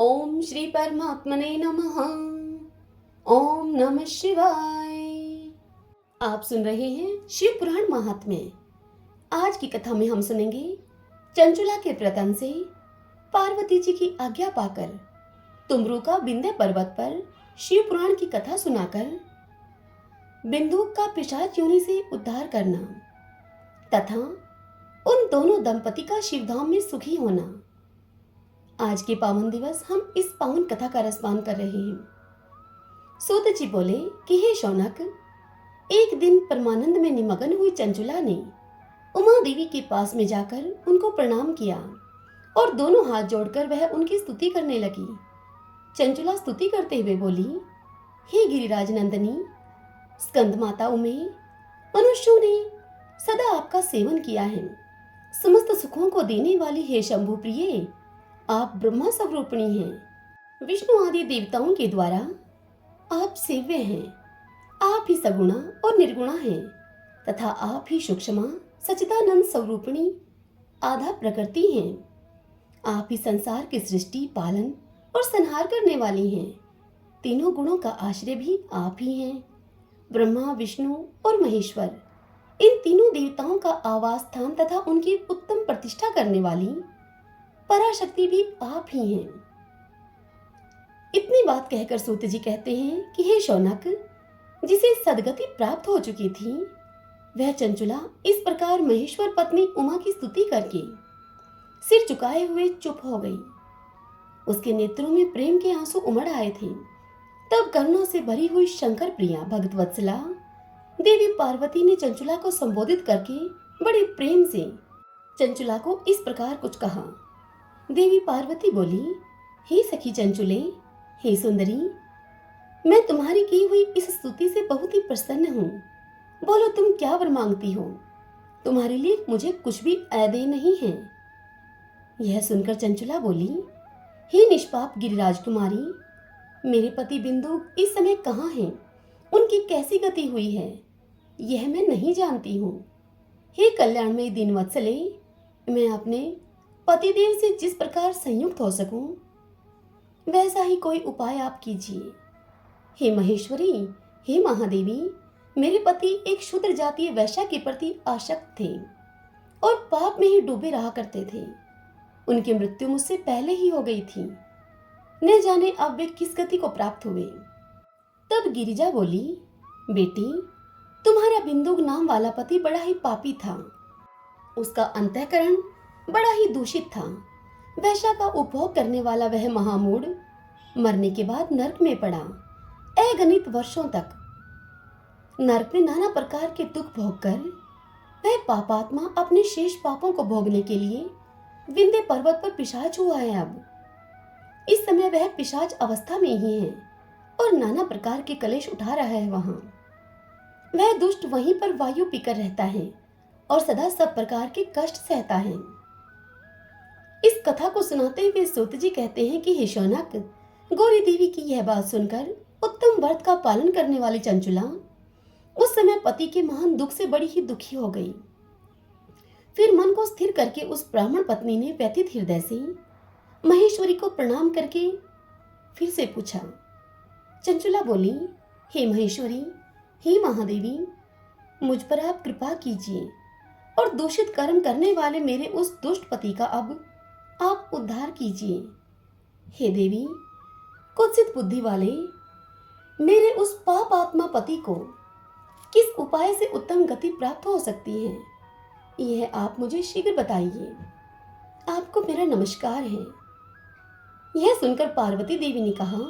ओम श्री परमात्मने नमः। ओम नमः शिवाय। आप सुन रहे हैं शिव पुराण महात्म्य। आज की कथा में हम सुनेंगे चंचुला के प्रतन से पार्वती जी की आज्ञा पाकर तुमरू का विंध्य पर्वत पर शिव पुराण की कथा सुनाकर बिंदुक का पिशाच योनि से उद्धार करना तथा उन दोनों दंपति का शिवधाम में सुखी होना। आज के पावन दिवस हम इस पावन कथा का रसपान कर रहे हैं। सूत जी बोले कि हे शौनक, एक दिन परमानंद में निमग्न हुई चंचुला ने उमा देवी के पास में जाकर उनको प्रणाम किया और दोनों हाथ जोड़कर वह उनकी स्तुति करने लगी। चंचुला स्तुति करते हुए बोली, हे गिरिराज नंदनी, स्कंद माता उमे, मनुष्यों ने सदा आपका सेवन किया है। समस्त सुखों को देने वाली हे शंभु प्रिय, आप ब्रह्मा स्वरूपिणी हैं। विष्णु आदि देवताओं के द्वारा आप सेव्य हैं। आप ही सगुणा और निर्गुणा हैं तथा आप ही सूक्ष्मा सच्चिदानंद स्वरूपिणी आधा प्रकृति हैं। आप ही संसार की सृष्टि, पालन और संहार करने वाली हैं। तीनों गुणों का आश्रय भी आप ही हैं। ब्रह्मा, विष्णु और महेश्वर, इन तीनों देवताओं का आवास स्थान तथा उनकी उत्तम प्रतिष्ठा करने वाली पराशक्ति भी आप ही हैं। इतनी बात कहकर सूत जी कहते हैं कि हे शौनक, जिसे सदगति प्राप्त हो चुकी थी, वह चंचुला इस प्रकार महेश्वर पत्नी उमा की स्तुति करके सिर झुकाए हुए चुप हो गई। उसके नेत्रों में प्रेम के आंसू उमड़ आए थे। तब करुणा से भरी हुई शंकर प्रिया भगतवत्सला देवी पार्वती ने चंचुला को संबोधित करके बड़े प्रेम से चंचुला को इस प्रकार कुछ कहा। देवी पार्वती बोली, हे सखी चंचुले, हे सुंदरी, मैं तुम्हारी की हुई इस स्तुति से बहुत ही प्रसन्न हूँ। बोलो, तुम क्या वर मांगती हो? तुम्हारे लिए मुझे कुछ भी अदय नहीं है। यह सुनकर चंचुला बोली, हे निष्पाप गिरिराज कुमारी, मेरे पति बिंदु इस समय कहाँ हैं? उनकी कैसी गति हुई है, यह मैं नहीं जानती हूँ। हे कल्याणमय दीनवत्सले, मैं अपने पतिदेव से जिस प्रकार संयुक्त हो सकूं, वैसा ही कोई उपाय आप कीजिए। हे महेश्वरी, हे महादेवी, मेरे पति एक शूद्र जातीय वैश्या के प्रति आसक्त थे और पाप में ही डूबे रहा करते थे। उनकी मृत्यु मुझसे पहले ही हो गई थी। न जाने अब वे किस गति को प्राप्त हुए। तब गिरिजा बोली, बेटी, तुम्हारा बिंदुक नाम वाला पति बड़ा ही पापी था। उसका अंतःकरण बड़ा ही दूषित था। वैश्या का उपभोग करने वाला वह महामूढ़ मरने के बाद नरक में पड़ा। अगणित वर्षों तक नरक में नाना प्रकार के दुख भोगकर वह पापात्मा अपने शेष पापों को भोगने के लिए विंध्य पर्वत पर पिशाच हुआ है। अब इस समय वह पिशाच अवस्था में ही है और नाना प्रकार के कलेश उठा रहा है। वहां वह दुष्ट वहीं पर वायु पीकर रहता है और सदा सब प्रकार के कष्ट सहता है। इस कथा को सुनाते हुए सूत जी कहते हैं कि हे शौनक, गौरी देवी की यह बात सुनकर उत्तम व्रत का पालन करने वाली चंचुला उस समय पति के महान दुख से बड़ी ही दुखी हो गई। फिर मन को स्थिर करके उस ब्राह्मण पत्नी ने व्यथित हृदय से महेश्वरी को प्रणाम करके फिर से पूछा। चंचुला बोली, हे महेश्वरी, हे महादेवी, मुझ पर आप कृपा कीजिए और दूषित कर्म करने वाले मेरे उस दुष्ट पति का अब आप उद्धार कीजिए। हे देवी, कुत्सित बुद्धि वाले मेरे उस पाप आत्मा पति को किस उपाय से उत्तम गति प्राप्त हो सकती है, यह आप मुझे शीघ्र बताइए। आपको मेरा नमस्कार है। यह सुनकर पार्वती देवी ने कहा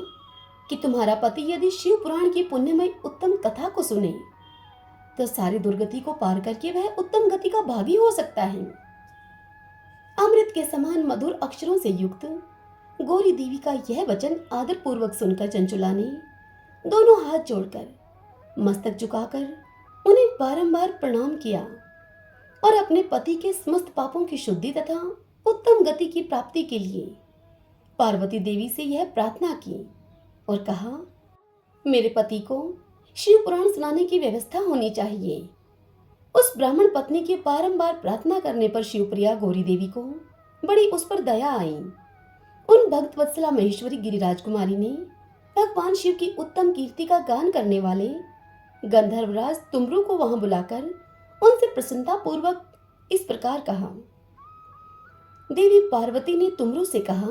कि तुम्हारा पति यदि शिव पुराण की पुण्यमय उत्तम कथा को सुने तो सारी दुर्गति को पार करके वह उत्तम गति का भागी हो सकता है। अमृत के समान मधुर अक्षरों से युक्त गौरी देवी का यह वचन आदर पूर्वक सुनकर चंचुला ने दोनों हाथ जोड़कर मस्तक झुकाकर उन्हें बारंबार प्रणाम किया और अपने पति के समस्त पापों की शुद्धि तथा उत्तम गति की प्राप्ति के लिए पार्वती देवी से यह प्रार्थना की और कहा, मेरे पति को शिव पुराण सुनाने की व्यवस्था होनी चाहिए। उस ब्राह्मण पत्नी के बारंबार प्रार्थना करने पर शिवप्रिया गौरी देवी को बड़ी उस पर दया आई उन भक्त वत्सला महेश्वरी गिरिराज कुमारी ने भगवान शिव की उत्तम कीर्ति का गान करने वाले गंधर्वराज तुमरू को वहां बुलाकर उनसे प्रसन्नता पूर्वक इस प्रकार कहा। देवी पार्वती ने तुमरू से कहा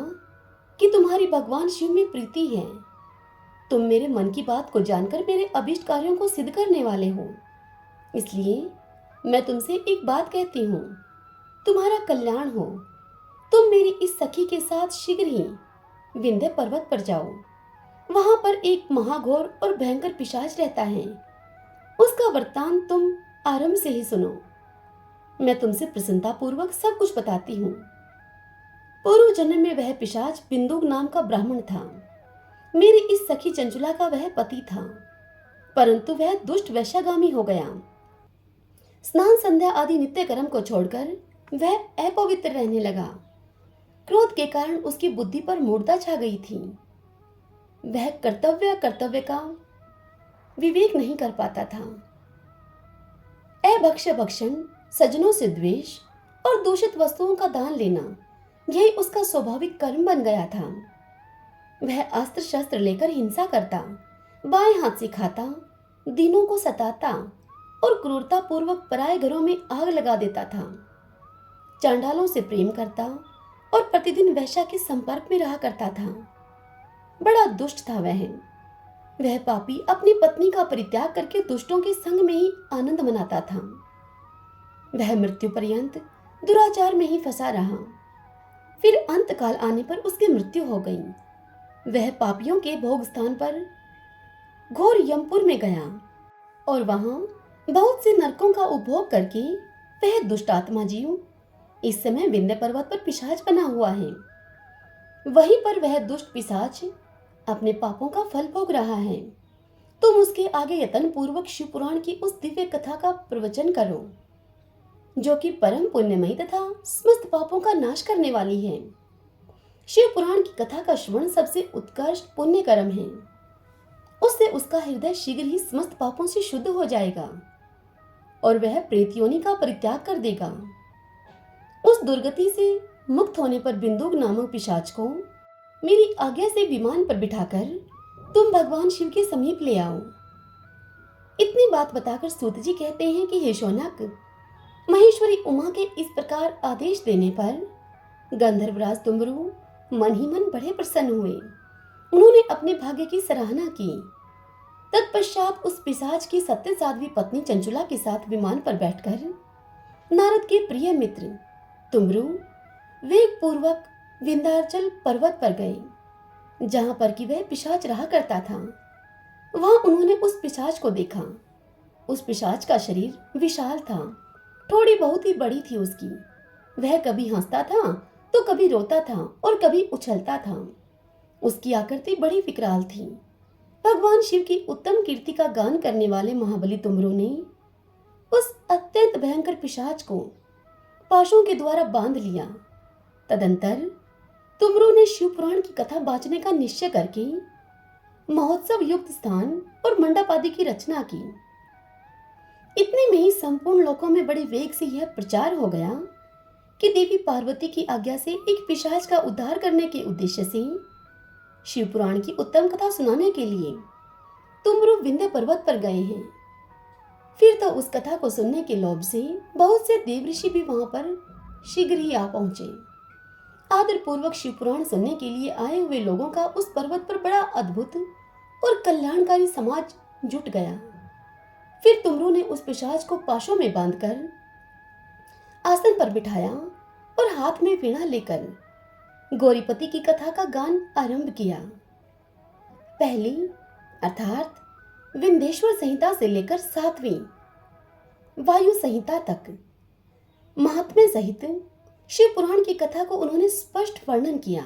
कि तुम्हारी भगवान शिव में प्रीति है। तुम मेरे मन की बात को जानकर मेरे अभीष्ट कार्यों को सिद्ध करने वाले हो, इसलिए मैं तुमसे एक बात कहती हूँ, तुम्हारा कल्याण हो। तुम मेरी इस सखी के साथ शीघ्र ही विंध्य पर्वत पर जाओ। वहां पर एक महाघोर और भयंकर पिशाच रहता है। उसका वृत्तांत तुम आरंभ से ही सुनो। मैं तुमसे प्रसन्नता पूर्वक सब कुछ बताती हूँ। पूर्व जन्म में वह पिशाच बिंदुक नाम का ब्राह्मण था। मेरी इस सखी चंचुला का वह पति था, परंतु वह दुष्ट वैश्यागामी हो गया। स्नान संध्या आदि नित्य कर्म को छोड़कर वह अपवित्र रहने लगा। क्रोध के कारण उसकी बुद्धि पर मूर्छा छा गई थी। वह कर्तव्य का विवेक नहीं कर पाता था। अभक्ष्य भक्षण, सज्जनों से द्वेष और दूषित वस्तुओं का दान लेना, यही उसका स्वाभाविक कर्म बन गया था। वह अस्त्र शस्त्र लेकर हिंसा करता, बाएं हाथ से खाता, दीनों को सताता और क्रूरता पूर्वक पराये घरों में आग लगा देता था। चांडालों से प्रेम करता और प्रतिदिन वैश्या के संपर्क में रहा करता था। बड़ा दुष्ट था वह पापी अपनी पत्नी का परित्याग करके दुष्टों के संग में ही आनंद मनाता था। वह मृत्यु पर्यंत दुराचार में ही फंसा रहा। फिर अंत काल आने पर उसकी मृत्यु हो गई। वह पापियों के भोग स्थान पर घोर यमपुर में गया और वहां बहुत से नरकों का उपभोग करके वह दुष्ट आत्मा जीव इस समय विंध्य पर्वत पर पिशाच बना हुआ है। वहीं पर वह दुष्ट पिशाच अपने पापों का फल भोग रहा है। तुम उसके आगे यत्न पूर्वक शिव पुराण की उस दिव्य कथा का प्रवचन करो, जो कि परम पुण्यमयी तथा समस्त पापों का नाश करने वाली है। शिव पुराण की कथा का श्रवण सबसे उत्कृष्ट पुण्य कर्म है। उससे उसका हृदय शीघ्र ही समस्त पापों से शुद्ध हो जाएगा और वह प्रेत योनि का परित्याग कर देगा। उस दुर्गति से मुक्त होने पर बिंदुक नामक पिशाच को मेरी आज्ञा से विमान पर बिठाकर तुम भगवान शिव के समीप ले आओ। इतनी बात बताकर सूत जी कहते हैं कि हे शौनक, महेश्वरी उमा के इस प्रकार आदेश देने पर गंधर्वराज तुमरू मन ही मन बड़े प्रसन्न हुए। उन्होंने अपने भाग्य की सराहना की। तत्पश्चात उस पिशाच की सत्य साध्वी पत्नी चंचुला के साथ विमान पर बैठकर नारद के प्रिय मित्र तुमरू वेग पूर्वक विंध्याचल पर्वत पर गए, जहां पर कि वह पिशाच रहा करता था। वहां उन्होंने उस पिशाच को देखा। उस पिशाच का शरीर विशाल था, थोड़ी बहुत ही बड़ी थी उसकी। वह कभी हंसता था तो कभी रोता था और कभी उछलता था। उसकी आकृति बड़ी विकराल थी। भगवान शिव की उत्तम कीर्ति का गान करने वाले महाबली तुमरू ने उस अत्यंत भयंकर पिशाच को पाशों के द्वारा बांध लिया। तदंतर तुमरू ने शिव पुराण की कथा बांचने का निश्चय करके महोत्सव युक्त स्थान और मंडप आदि की रचना की। इतने में ही संपूर्ण लोकों में बड़े वेग से यह प्रचार हो गया कि देवी पार्वती की आज्ञा से एक पिशाच का उद्धार करने के उद्देश्य से शिव पुराण की उत्तम कथा सुनाने के लिए तुमरू विंध्य पर्वत पर गए हैं। फिर तो उस कथा को सुनने के लोभ से बहुत से देव ऋषि भी वहां पर शीघ्र ही आ पहुंचे। आदर पूर्वक शिव पुराण सुनने के लिए आए हुए लोगों का उस पर्वत पर बड़ा अद्भुत और कल्याणकारी समाज जुट गया। फिर तुमरू ने उस पिशाच को पाशों में बांधकर आसन पर बिठाया और हाथ में वीणा लेकर गौरीपति की कथा का गान आरंभ किया। पहली अर्थात विंध्येश्वर संहिता से लेकर 7वीं वायु संहिता तक महात्म्य सहित शिव पुराण की कथा को उन्होंने स्पष्ट वर्णन किया।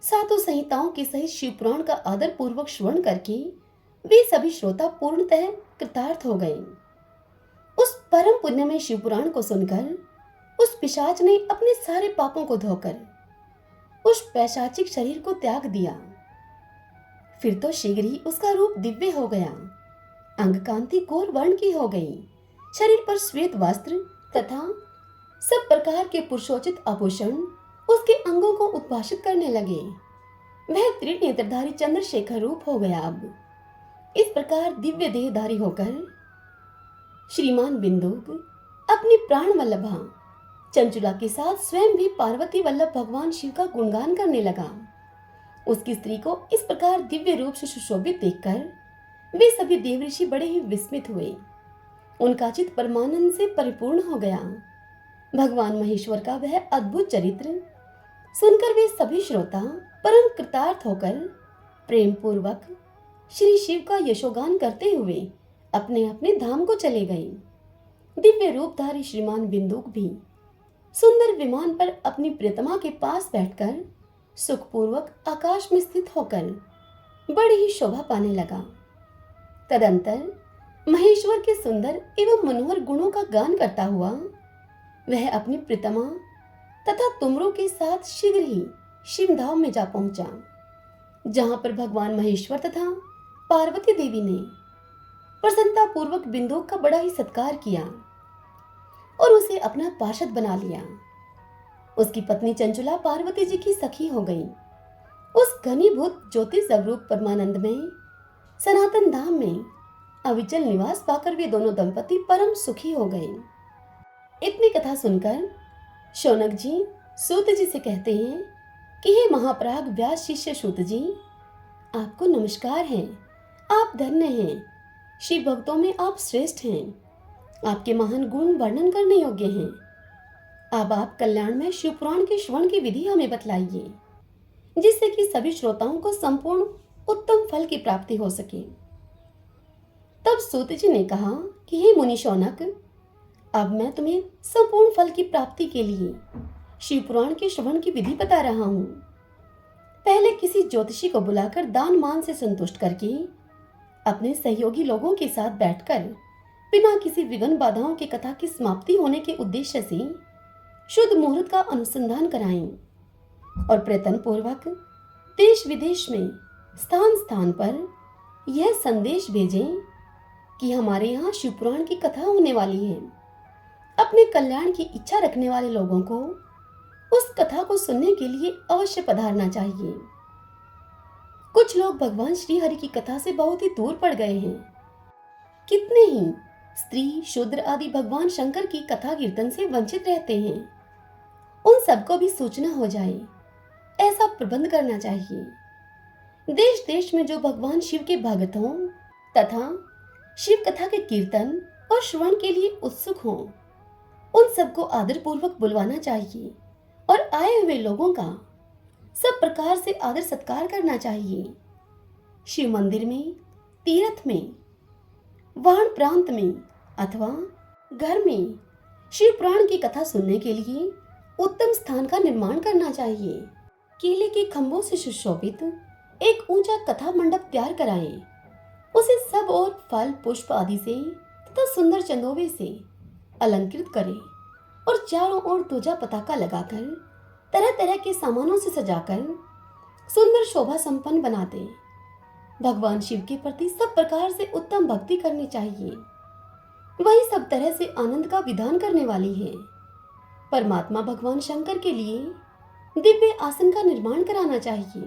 सातों संहिताओं के सहित शिव पुराण का आदर पूर्वक श्रवण करके वे सभी श्रोता पूर्णतः कृतार्थ हो गए। उस परम पुण्यमय शिव पुराण को सुनकर उस पिशाच ने अपने सारे पापों को धोकर उस पैशाचिक शरीर को त्याग दिया। फिर तो शीघ्र ही उसका रूप दिव्य हो गया। अंग कांति गोर वर्ण की हो गई। शरीर पर श्वेत वस्त्र तथा सब प्रकार के पुरुषोचित आभूषण उसके अंगों को उद्भाषित करने लगे। वह त्रिनेत्रधारी चंद्रशेखर रूप हो गया। अब इस प्रकार दिव्य देहधारी होकर श्रीमान बिंदुक अपनी प्राण वल्लभा चंचुला के साथ स्वयं भी पार्वती वल्लभ भगवान शिव का गुणगान करने लगा। उसकी स्त्री को इस प्रकार दिव्य रूप से सुशोभित देखकर वे सभी देवऋषि बड़े ही विस्मित हुए। उनका चित्त परमानंद से परिपूर्ण हो गया। भगवान महेश्वर का वह अद्भुत चरित्र सुनकर वे सभी श्रोता परम कृतार्थ होकर प्रेम पूर्वक श्री शिव का यशोगान करते हुए अपने अपने धाम को चले गए। दिव्य रूपधारी श्रीमान बिंदुक भी सुंदर विमान पर अपनी प्रियतमा के पास बैठकर सुखपूर्वक आकाश में स्थित होकर बड़ी ही शोभा पाने लगा। तदंतर महेश्वर के सुंदर एवं मनोहर गुणों का गान करता हुआ वह अपनी प्रियतमा तथा तुमरों के साथ शीघ्र ही शिवधाम में जा पहुंचा, जहां पर भगवान महेश्वर तथा पार्वती देवी ने प्रसन्नता पूर्वक बिंदुक का बड़ा ही सत्कार किया और उसे अपना पार्षद बना लिया। उसकी पत्नी चंचुला पार्वती जी की सखी हो गई। उस घनीभूत ज्योति स्वरूप परमानंद में सनातन धाम में अविचल निवास पाकर वे दोनों दंपति परम सुखी हो गए। इतनी कथा सुनकर शौनक जी सूत जी से कहते हैं कि हे महाप्राग व्यास शिष्य सूत जी, आपको नमस्कार है। आप धन्य हैं, शिव भक्तों में आप श्रेष्ठ हैं। आपके महान गुण वर्णन करने योग्य हैं। अब आप कल्याण में शिव पुराण के श्रवण की विधि हमें बतलाइए, जिससे कि सभी श्रोताओं को संपूर्ण उत्तम फल की प्राप्ति हो सके। तब सूत जी ने कहा कि हे मुनि शौनक, अब मैं तुम्हें संपूर्ण फल की प्राप्ति के लिए शिव पुराण के श्रवण की विधि बता रहा हूँ। पहले किसी ज्योतिषी को बुलाकर दान मान से संतुष्ट करके अपने सहयोगी लोगों के साथ बैठकर बिना किसी विघ्न बाधाओं की कथा की समाप्ति होने के उद्देश्य से शुद्ध मुहूर्त का अनुसंधान कराएं और प्रयत्न पूर्वक देश विदेश में स्थान स्थान पर यह संदेश भेजें कि हमारे यहाँ शिव पुराण की कथा होने वाली है। अपने कल्याण की इच्छा रखने वाले लोगों को उस कथा को सुनने के लिए अवश्य पधारना चाहिए। कुछ लोग भगवान श्री हरि की कथा से बहुत ही दूर पड़ गए हैं। कितने ही स्त्री शूद्र आदि भगवान शंकर की कथा कीर्तन से वंचित रहते हैं। उन सबको भी सूचना हो जाए, ऐसा प्रबंध करना चाहिए। देश देश में जो भगवान शिव के भक्त हों तथा शिव कथा के कीर्तन और श्रवण के लिए उत्सुक हों, उन सबको आदर पूर्वक बुलवाना चाहिए और आए हुए लोगों का सब प्रकार से आदर सत्कार करना चाहिए। शिव मंदिर में, तीर्थ में, वाण प्रांत में अथवा घर में शिव पुराण की कथा सुनने के लिए उत्तम स्थान का निर्माण करना चाहिए। केले के खंभों से सुशोभित एक ऊंचा कथा मंडप तैयार कराएं। उसे सब और फल पुष्प आदि से तथा सुंदर चंदोवे से अलंकृत करें और चारों ओर ध्वजा पताका लगाकर तरह तरह के सामानों से सजाकर सुंदर शोभा संपन्न बना दें। भगवान शिव के प्रति सब प्रकार से उत्तम भक्ति करनी चाहिए। वही सब तरह से आनंद का विधान करने वाली है। परमात्मा भगवान शंकर के लिए दिव्य आसन का निर्माण कराना चाहिए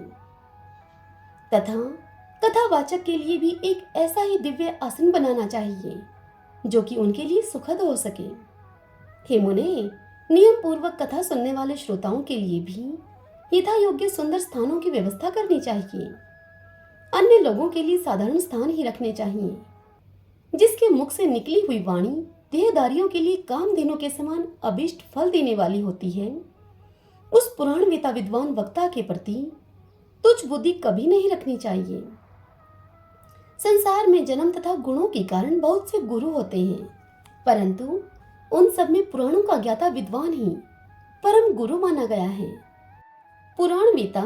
तथा कथावाचक के लिए भी एक ऐसा ही दिव्य आसन बनाना चाहिए जो कि उनके लिए सुखद हो सके। हे मुने, नियम पूर्वक कथा सुनने वाले श्रोताओं के लिए भी यथा योग्य सुंदर स्थानों की व्यवस्था करनी चाहिए। अन्य लोगों के लिए साधारण स्थान ही रखने चाहिए। जिसके मुख से निकली हुई वाणी देहधारियों के लिए कामधेनु के समान अभिष्ट फल देने वाली होती है, उस पुराण वेता विद्वान वक्ता के प्रति तुच्छ बुद्धि कभी नहीं रखनी चाहिए। संसार में जन्म तथा गुणों के कारण बहुत से गुरु होते हैं, परंतु उन सब में पुराणों का ज्ञाता विद्वान ही परम गुरु माना गया है। पुराण वेता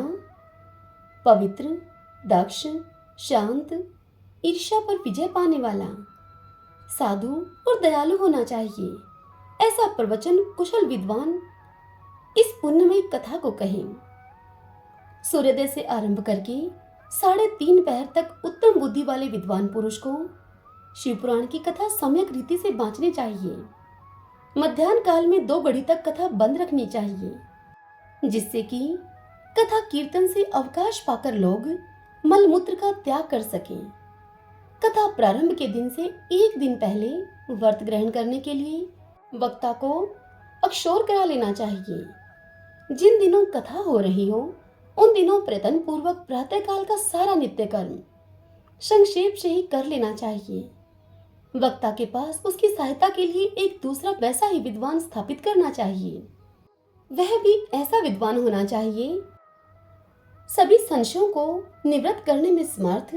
पवित्र, दक्ष, शांत, ईर्ष्या पर विजय पाने वाला, साधु और दयालु होना चाहिए। ऐसा प्रवचन कुशल विद्वान इस पुण्यमयी कथा को कहें। सूर्योदय से आरंभ करके 3:30 पहर तक उत्तम बुद्धि वाले विद्वान पुरुष को शिव पुराण की कथा सम्यक रीति से बांचनी चाहिए। मध्याह्न काल में 2 घड़ी तक कथा बंद रखनी चाहिए। जिससे कि कथा कीर्तन से अवकाश पाकर लोग मलमूत्र का त्याग कर सकें। कथा प्रारंभ के दिन से एक दिन पहले व्रत ग्रहण करने के लिए वक्ता को अक्षौर करा लेना चाहिए। जिन दिनों कथा हो रही हो उन दिनों प्रयत्न पूर्वक प्रातःकाल का सारा नित्य कर्म संक्षेप से ही कर लेना चाहिए। वक्ता के पास उसकी सहायता के लिए एक दूसरा वैसा ही विद्वान स्थापित करना चाहिए। वह भी ऐसा विद्वान होना चाहिए सभी संशयों को निवृत्त करने में समर्थ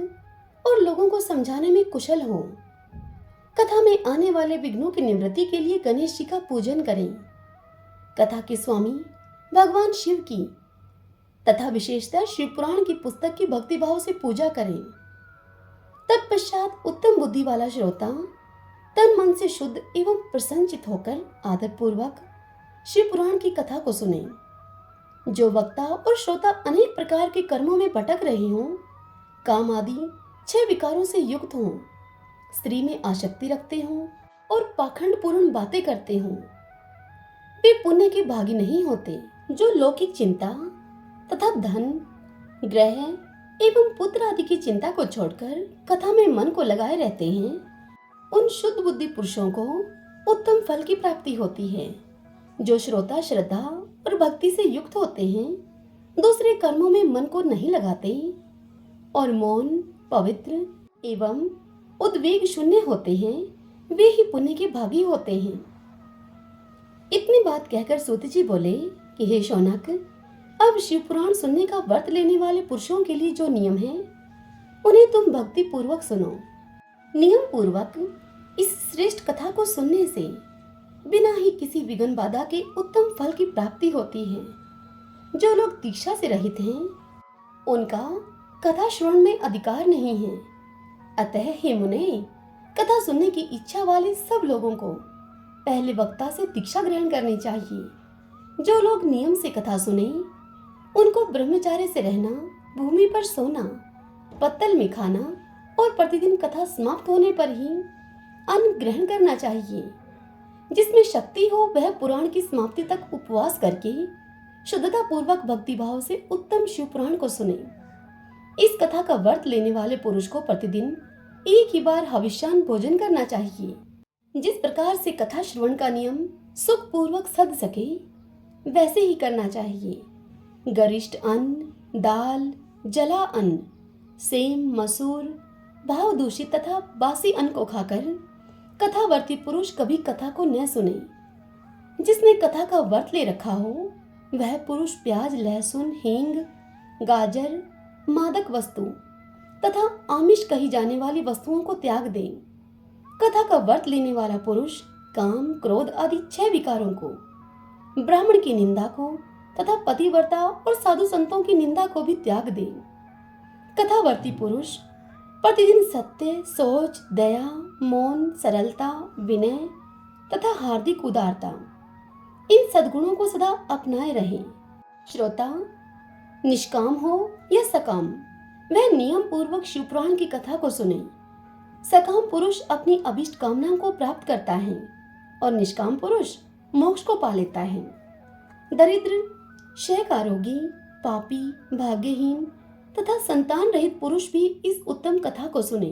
और लोगों को समझाने में कुशल हो। कथा में आने वाले विघ्नों की निवृत्ति के लिए गणेश जी का पूजन करें। कथा के स्वामी भगवान शिव की तथा विशेषतः शिव पुराण की पुस्तक की भक्तिभाव से पूजा करें। तत्पश्चात उत्तम बुद्धि वाला श्रोता तन मन से शुद्ध एवं प्रसन्नचित होकर आदर पूर्वक शिव पुराण की कथा को सुने। जो वक्ता और श्रोता अनेक प्रकार के कर्मों में भटक रहे हों, काम आदि 6 विकारों से युक्त हों, स्त्री में आसक्ति रखते हों और पाखंड पूर्ण बातें करते हों, वे पुण्य के भागी नहीं होते। जो लौकिक चिंता तथा धन, ग्रह एवं पुत्र आदि की चिंता को छोड़कर कथा में मन को लगाए रहते हैं, उन शुद्ध बुद्धि पुरुषों को उत्तम फल की प्राप्ति होती है। जो श्रोता श्रद्धा और भक्ति से युक्त होते हैं, दूसरे कर्मों में मन को नहीं लगाते और मौन, पवित्र एवं उद्वेग शून्य होते हैं, वे ही पुण्य के भागी होते हैं। इतनी बात कहकर सूत जी बोले कि हे शौनक, अब शिव पुराण सुनने का व्रत लेने वाले पुरुषों के लिए जो नियम है उन्हें तुम भक्ति पूर्वक सुनो। नियम पूर्वक इस श्रेष्ठ कथा को सुनने से बिना ही किसी विघ्न बाधा के उत्तम फल की प्राप्ति होती है। जो लोग दीक्षा से रहित हैं, उनका कथा श्रवण में अधिकार नहीं है। अतः हे मुने, कथा सुनने की इच्छा वाले सब लोगों को पहले वक्ता से दीक्षा ग्रहण करनी चाहिए। जो लोग नियम से कथा सुने, उनको ब्रह्मचार्य से रहना, भूमि पर सोना, पत्तल में खाना और प्रतिदिन कथा समाप्त होने पर ही अन्न ग्रहण करना चाहिए। जिसमें शक्ति हो वह पुराण की समाप्ति तक उपवास करके शुद्धता पूर्वक भक्ति भाव से उत्तम शिव पुराण को सुने। इस कथा का व्रत लेने वाले पुरुष को प्रतिदिन एक ही बार हविष्यान्न भोजन करना चाहिए। जिस प्रकार से कथा श्रवण का नियम सुख पूर्वक सध सके वैसे ही करना चाहिए। गरिष्ठ अन्न, दाल, जला अन्न, सेम, मसूर, भाव दूषित तथा बासी अन्न को खाकर कथावर्ती पुरुष कभी कथा को न सुने। जिसने कथा का व्रत ले रखा हो वह पुरुष प्याज, लहसुन, हींग, गाजर, मादक वस्तु तथा आमिष कही जाने वाली वस्तुओं को त्याग दे। कथा का व्रत लेने वाला पुरुष काम, क्रोध आदि 6 विकारों को, ब्राह्मण की निंदा को तथा पतिव्रता और साधु संतों की निंदा को भी त्याग दे। कथावर्ती पुरुष प्रतिदिन सत्य, सोच, दया, मौन, सरलता, विनय तथा हार्दिक उदारता, इन सद्गुणों को सदा अपनाए रहे। श्रोता निष्काम हो या सकाम, वह नियम पूर्वक शिव पुराण की कथा को सुने। सकाम पुरुष अपनी अभिष्ट कामनाओं को प्राप्त करता है और निष्काम पुरुष मोक्ष को पा लेता है। दरिद्र, क्षयकारोगी, पापी, भाग्यहीन तथा संतान रहित पुरुष भी इस उत्तम कथा को सुने।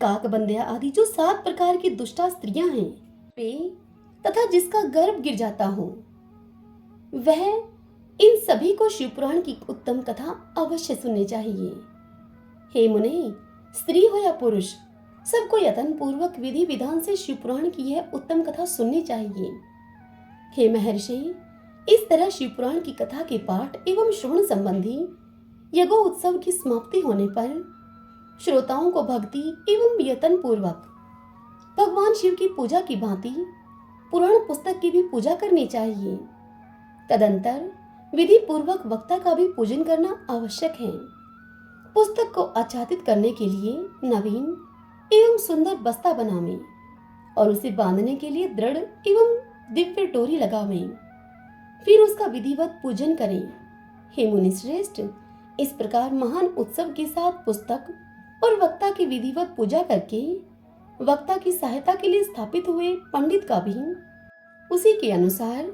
काक बंदिया आदि जो 7 प्रकार की दुष्टा स्त्रियां हैं, वे तथा जिसका गर्भ गिर जाता हो, वह इन सभी को शिव पुराण की उत्तम कथा अवश्य सुननी चाहिए। हे मुने, स्त्री हो या पुरुष, सबको यत्न पूर्वक विधि विधान से शिव पुराण की यह उत्तम कथा सुननी चाहिए। हे महर्षि, इस तरह शिव पुराण की कथा के पाठ एवं श्रवण संबंधी यज्ञ उत्सव की समाप्ति होने पर श्रोताओं को भक्ति एवं यत्न पूर्वक भगवान शिव की पूजा की भांति पुराण पुस्तक की भी पूजा करनी चाहिए। तदंतर विधि पूर्वक वक्ता का भी पूजन करना आवश्यक है। पुस्तक को आच्छादित करने के लिए नवीन एवं सुंदर बस्ता बनावें और उसे बांधने के लिए दृढ़ एवं दिव्य डोरी लगावें, फिर उसका विधिवत पूजन करें। हे मुनि श्रेष्ठ, इस प्रकार महान उत्सव के साथ पुस्तक और वक्ता की विधिवत पूजा करके वक्ता की सहायता के लिए स्थापित हुए पंडित का भी उसी के अनुसार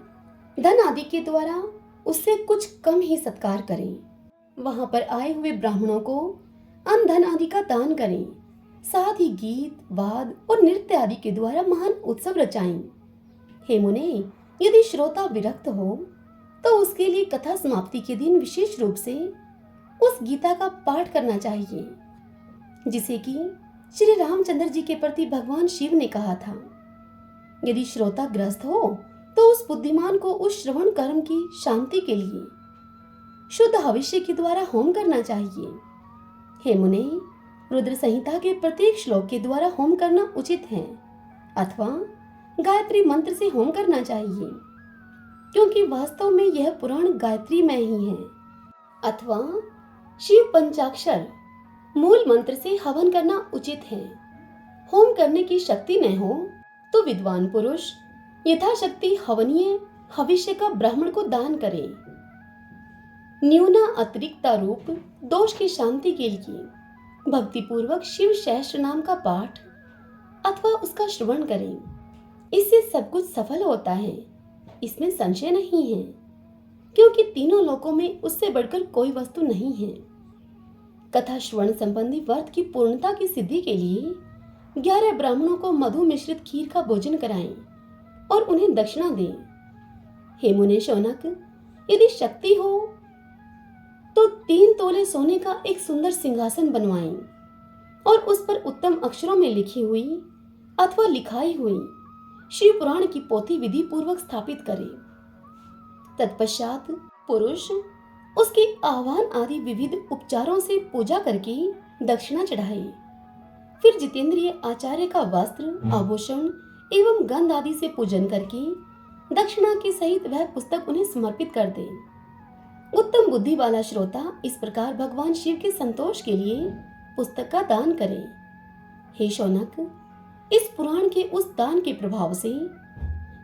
धन आदि के द्वारा उससे कुछ कम ही सत्कार करें। वहां पर आए हुए ब्राह्मणों को अन्न धन आदि का दान करें। साथ ही गीत वाद और नृत्य आदि के द्वारा महान उत्सव रचाएं। हे मुने, यदि श्रोता विरक्त हो तो उसके लिए कथा समाप्ति के दिन विशेष रूप से उस गीता का पाठ करना चाहिए जिसे कि श्री रामचंद्र जी के प्रति भगवान शिव ने कहा था। यदि श्रोता ग्रस्त हो तो उस बुद्धिमान को उस श्रवण कर्म की शांति के लिए शुद्ध भविष्य के द्वारा होम करना चाहिए। हे मुने, रुद्र संहिता के प्रत्येक श्लोक के द्वारा होम करना उचित है अथवा गायत्री मंत्र से होम करना चाहिए, क्योंकि वास्तव में यह पुराण गायत्री में ही है। अथवा शिव पंचाक्षर मूल मंत्र से हवन करना उचित है। होम करने की शक्ति न हो तो विद्वान पुरुष यथाशक्ति हवनीय भविष्य का ब्राह्मण को दान करे। न्यूना अतिरिक्ता रूप दोष की शांति के लिए भक्ति पूर्वक शिव सहस्त्र नाम का पाठ अथवा उसका श्रवण करें। इससे सब कुछ सफल होता है, इसमें संशय नहीं है, क्योंकि तीनों लोकों में उससे बढ़कर कोई वस्तु नहीं है। कथा श्रवण संबंधी व्रत की पूर्णता की सिद्धि के लिए 11 ब्राह्मणों को मधु मिश्रित खीर का भोजन कराएं और उन्हें दक्षिणा दें। हे मुने शौनक, यदि शक्ति हो तो 3 तोले सोने का एक सुंदर सिंहासन बनवाएं और उस पर उत्तम अक्षरों में लिखी हुई अथवा लिखाई हुई शिव पुराण की पोथी विधि पूर्वक स्थापित करें। तत्पश्चात पुरुष उसके आह्वान आदि विविध उपचारों से पूजा करके दक्षिणा चढ़ाए। फिर जितेंद्रिय आचार्य का वस्त्र आभूषण एवं गंध आदि से पूजन करके दक्षिणा के सहित वह पुस्तक उन्हें समर्पित कर दे। उत्तम बुद्धि वाला श्रोता इस प्रकार भगवान शिव के संतोष के लिए पुस्तक का दान करे। हे शौनक, इस पुराण के उस दान के प्रभाव से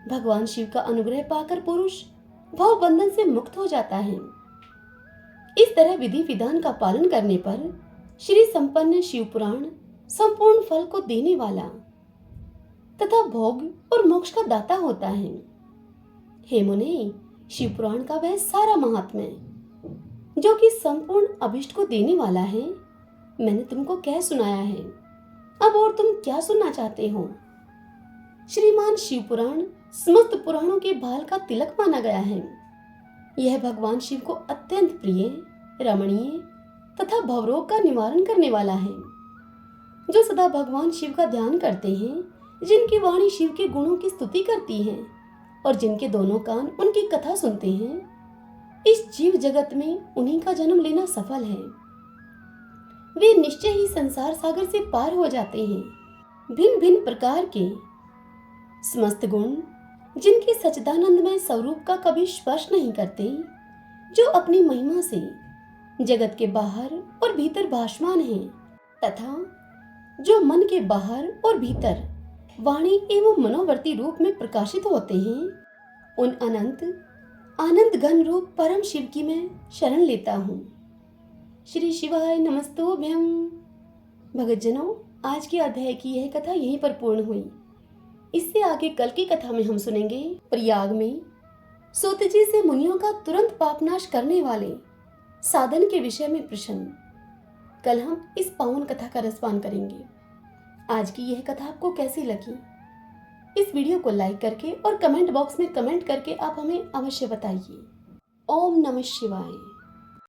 भगवान शिव का अनुग्रह पाकर पुरुष भव बंधन से मुक्त हो जाता है। इस तरह विधि विधान का पालन करने पर श्री संपन्न शिव पुराण संपूर्ण फल को देने वाला तथा भोग और मोक्ष का दाता होता है। हे मुने, शिव पुराण का वह सारा महात्म्य जो कि संपूर्ण अभिष्ट को देने वाला है मैंने तुमको कह सुनाया है। अब और तुम क्या सुनना चाहते हो? श्रीमान शिव पुराण समस्त पुराणों के भाल का तिलक माना गया है। यह भगवान शिव को अत्यंत प्रिय, रमणीय तथा भवरोग का निवारण करने वाला है। जो सदा भगवान शिव का ध्यान करते हैं, जिनकी वाणी शिव के गुणों की स्तुति करती है और जिनके दोनों कान उनकी कथा सुनते हैं, इस जीव जगत में उन्हीं का जन्म लेना सफल है। वे निश्चय ही संसार सागर से पार हो जाते हैं। भिन्न भिन्न प्रकार के समस्त गुण जिनके सच्चिदानंदमय स्वरूप का कभी स्पर्श नहीं करते, जो अपनी महिमा से जगत के बाहर और भीतर भासमान हैं तथा जो मन के बाहर और भीतर वाणी एवं मनोवर्ती रूप में प्रकाशित होते हैं, उन अनंत आनंद घन रूप परम शिव की मैं शरण लेता हूँ। श्री शिवाय नमस्तोभ्यम। भगतजनों, आज के अध्याय की यह कथा यहीं पर पूर्ण हुई। इससे आगे कल की कथा में हम सुनेंगे प्रयाग में सूत जी से मुनियों का तुरंत पापनाश करने वाले साधन के विषय में प्रश्न। कल हम इस पावन कथा का रसपान करेंगे। आज की यह कथा आपको कैसी लगी? इस वीडियो को लाइक करके और कमेंट बॉक्स में कमेंट करके आप हमें अवश्य बताइए। ओम नमः शिवाय।